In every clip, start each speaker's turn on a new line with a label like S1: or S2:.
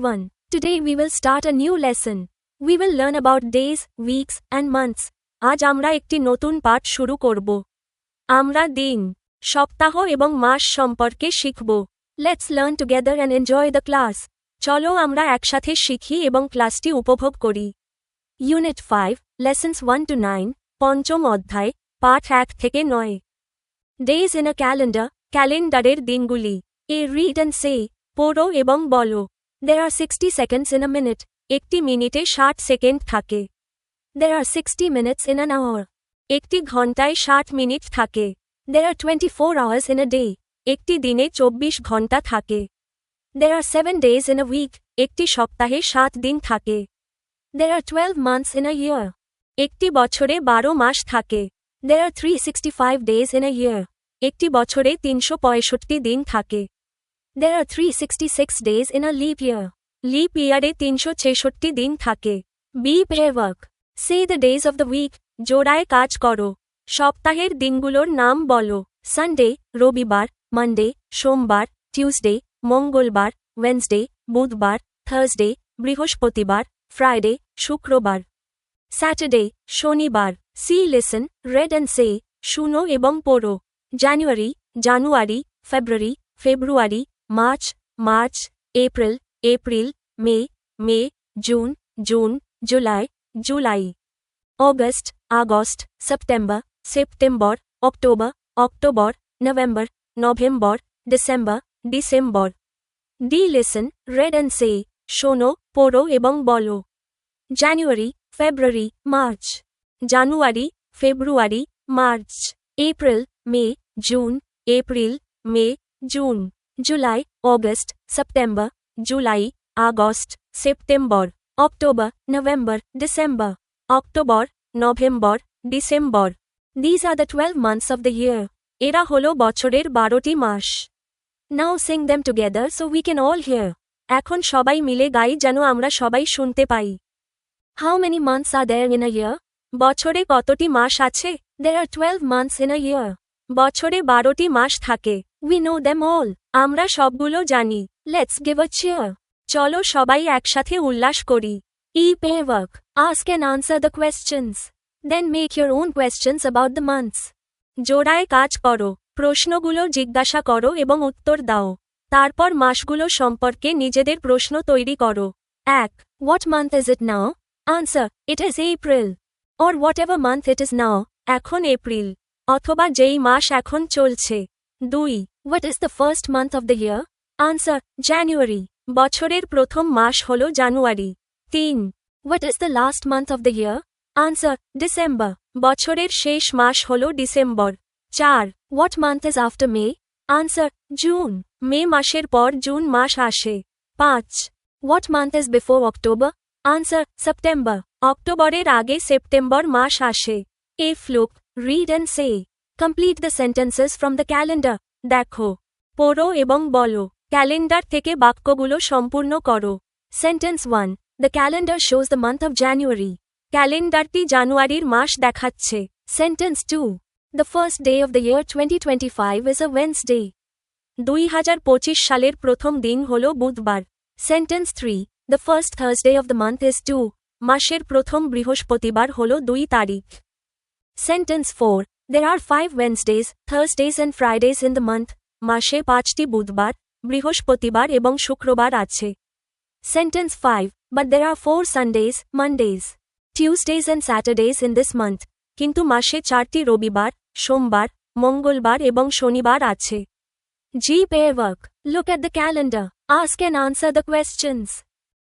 S1: 1. Today we will start a new lesson. We will learn about days, weeks, and months. আজ আমরা একটি নতুন পাঠ শুরু করব। আমরা দিন, সপ্তাহ এবং মাস সম্পর্কে শিখব। Let's learn together and enjoy the class. চলো আমরা একসাথে শিখি এবং ক্লাসটি উপভোগ করি। Unit 5, Lessons 1 to 9, পঞ্চম অধ্যায়, পাঠ 1 থেকে 9। Days in a calendar, ক্যালেন্ডারের দিনগুলি। A read and say, পড়ো এবং বলো। There are 60 seconds in a minute. একটি মিনিটে 60 সেকেন্ড থাকে। There are 60 minutes in an hour. একটি ঘন্টায় 60 মিনিট থাকে। There are 24 hours in a day. একটি দিনে 24 ঘন্টা থাকে। There are 7 days in a week. একটি সপ্তাহে 7 দিন থাকে। There are 12 months in a year. একটি বছরে 12 মাস থাকে। There are 365 days in a year. একটি বছরে 365 দিন থাকে। There are 366 days in a leap year. Leap ইয়ারে 366 দিন থাকে। Be pair work. Say the days of the week. জোড়ায় কাজ করো। সপ্তাহের দিনগুলোর নাম বলো। সানডে, রবিবার, মানডে, সোমবার, টিউসডে, মঙ্গলবার, ওয়েনসডে, বুধবার, থার্সডে, বৃহস্পতিবার, ফ্রাইডে, শুক্রবার। স্যাটারডে, শনিবার। See listen, read and say, শুনো এবং পড়ো। জানুয়ারি, জানুয়ারি, ফেব্রুয়ারি, ফেব্রুয়ারি, মার্চ, মার্চ, এপ্রিল, এপ্রিল, মে, মে, জুন, জুন, জুলাই, জুলাই। অগস্ট, আগস্ট, সেপ্টেম্বর, সেপ্টেম্বর, অক্টোবর, অক্টোবর, নভেম্বর, নভেম্বর, ডিসেম্বর, ডিসেম্বর। ডি লিসেন, রেড অ্যান্ড সে, শোনো, পড়ো এবং বলো। জানুয়ারি, ফেব্রুয়ারি, মার্চ। জানুয়ারি, ফেব্রুয়ারি, মার্চ। এপ্রিল, মে, জুন, এপ্রিল, মে, জুন। জুলাই, অগস্ট, সেপ্টেম্বর, জুলাই, আগস্ট, সেপ্টেম্বর। October, November, December. অক্টোবর, নভেম্বর, ডিসেম্বর। These are the 12 months of the year. এরা হলো বছরের 12টি মাস। Now sing them together so we can all hear. এখন সবাই মিলে গাই যেন আমরা সবাই শুনতে পাই। How many months are there in a year? বছরে কতটি মাস আছে? There are 12 months in a year. বছরে 12টি মাস থাকে। We know them all. আমরা সবগুলো জানি। Let's give a cheer. চলো সবাই একসাথে উল্লাস করি। E pair work. Ask and answer the questions. Then make your own questions about the months. জোড়ায় কাজ করো। প্রশ্নগুলো জিজ্ঞাসা করো এবং উত্তর দাও। তারপর মাসগুলো সম্পর্কে নিজেদের প্রশ্ন তৈরি করো। 1. What month is it now? Answer. It is April. Or whatever month it is now. এখন এপ্রিল। অথবা যেই মাস এখন চলছে। 2. What is the first month of the year? Answer. January. বছরের প্রথম মাস হল জানুয়ারি। 3. What is the last month of the year? Answer. December. বছরের শেষ মাস হল December. 4. What month is after May? Answer. June. মে মাসের পর জুন মাস আসে। 5. What month is before October? Answer. September. অক্টোবরের আগে সেপ্টেম্বর মাস আসে। A look, read and say. Complete the sentences from the calendar. দেখো, পড়ো এবং বলো। ক্যালেন্ডার থেকে বাক্যগুলো সম্পূর্ণ করো। Sentence 1. The calendar shows the month of January. ক্যালেন্ডারটি জানুয়ারির মাস দেখাচ্ছে। Sentence 2. The first day of the year 2025 is a Wednesday. 2025 সালের প্রথম দিন হল বুধবার। Sentence 3. The first Thursday of the month is 2. মাসের প্রথম বৃহস্পতিবার হল 2 তারিখ। Sentence 4. There are 5 Wednesdays, Thursdays and Fridays in the month. মাসে 5টি বুধবার, বৃহস্পতিবার এবং শুক্রবার আছে। Sentence 5. But there are 4 Sundays, Mondays, Tuesdays and Saturdays in this month. কিন্তু মাসে 4টি রবিবার, সোমবার, মঙ্গলবার এবং শনিবার আছে। G pair work. Look at the calendar. Ask and answer the questions.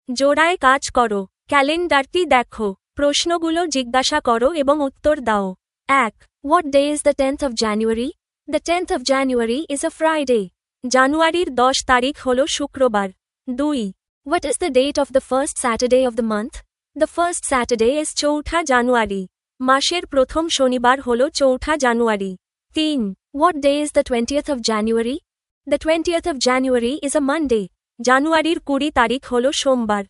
S1: জোড়ায় কাজ করো। ক্যালেন্ডারটি দেখো। প্রশ্নগুলো জিজ্ঞাসা করো এবং উত্তর দাও। 1. What day is the 10th of January? The 10th of January is a Friday. জানুয়ারির 10 তারিখ হল শুক্রবার। 2. What is the date of the first Saturday of the month? The first Saturday is 4 জানুয়ারি। মাসের প্রথম শনিবার হল 4 জানুয়ারি। 3. What day is the 20th of January? The 20th of January is a Monday. জানুয়ারির 20 তারিখ হল সোমবার।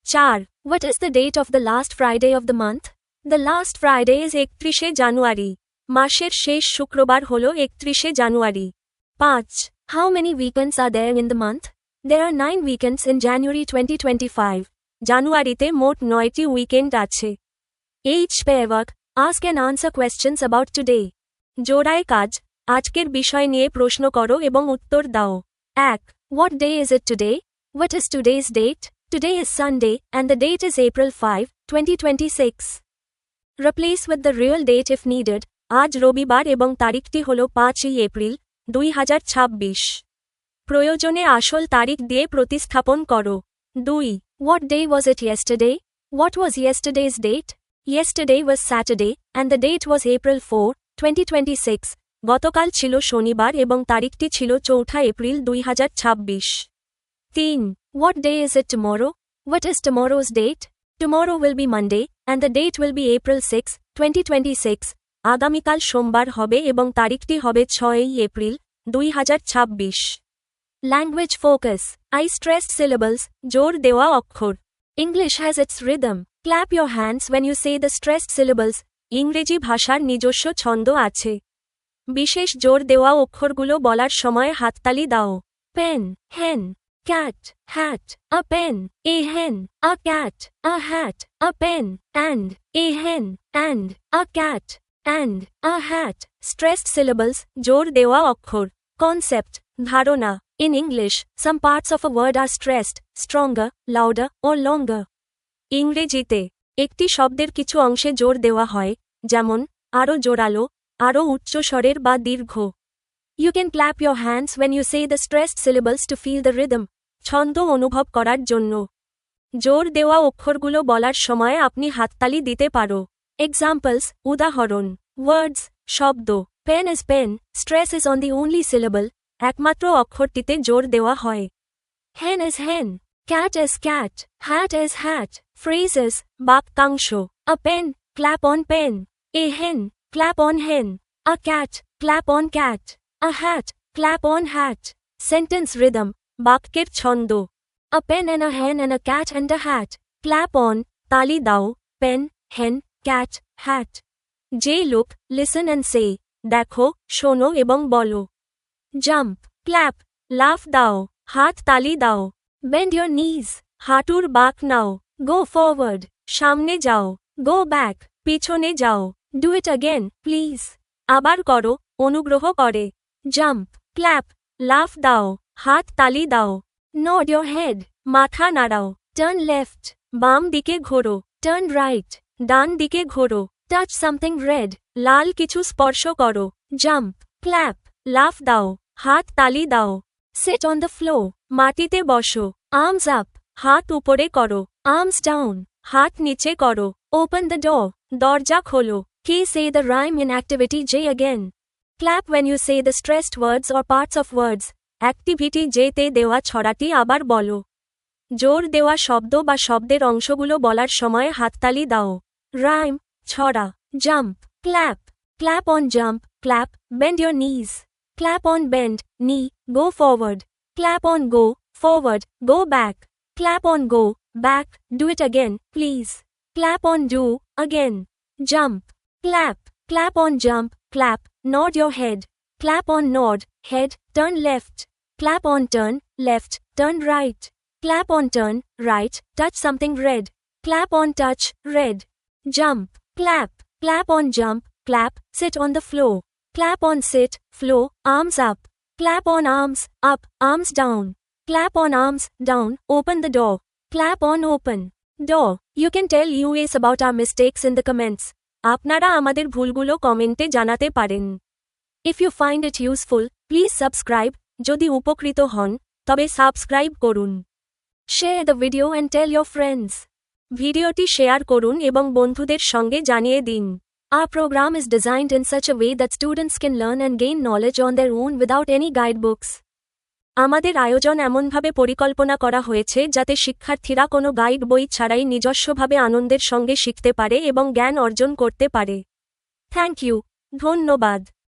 S1: 4. What is the date of the last Friday of the month? The last Friday is 31 জানুয়ারি। মাসের শেষ শুক্রবার হল 31 জানুয়ারি। 5. How many weekends are there in the month? There are 9 weekends in January 2025. জানুয়ারিতে মোট 9টি উইকেন্ড আছে। Each pair work, ask and answer questions about today. জোড়ায় কাজ, আজকের বিষয় নিয়ে প্রশ্ন করো এবং উত্তর দাও। 1. What day is it today? What is today's date? Today is Sunday, and the date is April 5, 2026. Replace with the real date if needed. আজ রবিবার এবং তারিখটি হল 5ই এপ্রিল, 2026। প্রয়োজনে আসল তারিখ দিয়ে প্রতিস্থাপন করো। 2. What day was it yesterday? What was yesterday's date? Yesterday was Saturday, and the date was April 4, 2026. গতকাল ছিল শনিবার এবং তারিখটি ছিল 4 April 2026। 3. What day is it tomorrow? What is tomorrow's date? Tomorrow will be Monday, and the date will be April 6, 2026. আগামীকাল সোমবার হবে এবং তারিখটি হবে 6 April 2026। Language focus. I stressed syllables, জোর দেওয়া অক্ষর। English has its rhythm. Clap your hands when you say the stressed syllables. ইংরেজি ভাষার নিজস্ব ছন্দ আছে। বিশেষ জোর দেওয়া অক্ষরগুলো বলার সময় হাততালি দাও। Pen, hen, cat, hat, a pen, a hen, a cat, a hat, a pen, and, a hen, and, a cat, and, a hat. Stressed syllables, জোর দেওয়া অক্ষর। Concept, ধারণা। In English, some parts of a word are stressed, stronger, louder, or longer. ইংরেজিতে একটি শব্দের কিছু অংশে জোর দেওয়া হয়, যেমন আরও জোরালো, আরও উচ্চস্বরের বা দীর্ঘ। You can clap your hands when you say the stressed syllables to feel the rhythm. ছন্দ অনুভব করার জন্য। জোর দেওয়া অক্ষরগুলো বলার সময় আপনি হাততালি দিতে পারো। Examples, উদাহরণ। Words, শব্দ। Pen is pen, stress is on the only syllable. একমাত্র অক্ষরটিতে জোর দেওয়া হয়। Hen is hen, cat is cat, hat is hat. Phrases, বাক্যাংশ। A pen, clap on pen. A hen, clap on hen. A cat, clap on cat. A hat, clap on hat. Sentence rhythm, বাক্যের ছন্দ। A pen and a hen and a cat and a hat. Clap on, তালি দাও, pen, hen, cat, hat. যে look, listen and say, দেখো, শোনো এবং বলো। Jump, clap, laugh দাও, হাত তালি দাও। Bend your knees, হাঁটুর বাঁক নাও। Go forward, সামনে যাও। Go back, পিছনে যাও। Do it again, please. আবার করো, অনুগ্রহ করে। Jump, clap, laugh দাও, হাত তালি দাও। Nod your head, মাথা নাড়াও। Turn left, বাম দিকে ঘোরো। Turn right, ডান দিকে ঘোরো। Touch something red, লাল কিছু স্পর্শ করো। Jump, clap, laugh দাও, হাত তালি দাও। Sit on the floor, মাটিতে বসো। Arms up, হাত উপরে করো। Arms down, হাত নিচে করো। Open the door, দরজা খোলো। Say the rhyme in activity J again. Clap when you say the stressed words or parts of words. Activity J তে দেওয়া ছড়াটি আবার বলো। জোর দেওয়া শব্দ বা শব্দের অংশগুলো বলার সময় হাততালি দাও। Rhyme, ছড়া। Jump, clap. Clap on jump, clap, bend your knees. Clap on bend, knee, go forward. Clap on go, forward, go back. Clap on go, back, do it again, please. Clap on do, again. Jump, clap, clap on jump, clap, nod your head. Clap on nod, head, turn left. Clap on turn, left, turn right. Clap on turn, right, touch something red. Clap on touch, red. Jump, clap, clap on jump, clap, sit on the floor. Clap on sit, floor, arms up. Clap on arms, up, arms down. Clap on arms, down, open the door. Clap on open. Door. You can tell us about our mistakes in the comments. আপনারা আমাদের ভুলগুলো কমেন্টে জানাতে পারেন। If you find it useful, please subscribe. যদি উপকৃত হন, তবে সাবস্ক্রাইব করুন। Share the video and tell your friends. ভিডিওটি শেয়ার করুন এবং বন্ধুদের সঙ্গে জানিয়ে দিন। Our program is designed in such a way that students can learn and gain knowledge on their own without any guidebooks. আমাদের আয়োজন এমনভাবে পরিকল্পনা করা হয়েছে যাতে শিক্ষার্থীরা কোনো গাইড বই ছাড়াই নিজস্বভাবে আনন্দের সঙ্গে শিখতে পারে এবং জ্ঞান অর্জন করতে পারে। থ্যাংক ইউ, ধন্যবাদ।